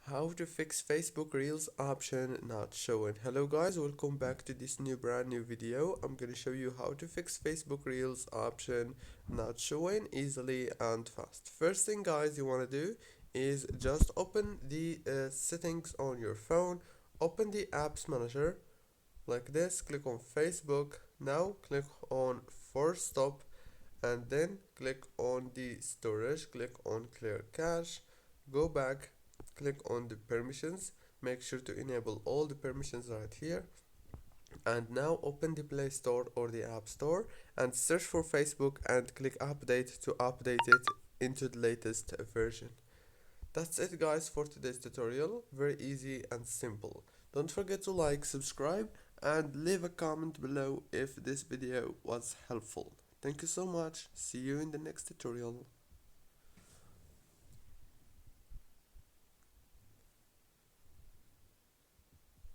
How to fix Facebook Reels option not showing. Hello guys, welcome back to this brand new video. I'm gonna show you how to fix Facebook Reels option not showing easily and fast. First thing guys you wanna do is just open the settings on your phone, open the apps manager like this, click on Facebook, now click on force stop and then click on the storage, click on clear cache, go back, click on the permissions, make sure to enable all the permissions right here, and now open the Play Store or the App Store and search for Facebook and click update to update it into the latest version. That's it guys for today's tutorial, very easy and simple. Don't forget to like, subscribe and leave a comment below if this video was helpful. Thank you so much, see you in the next tutorial.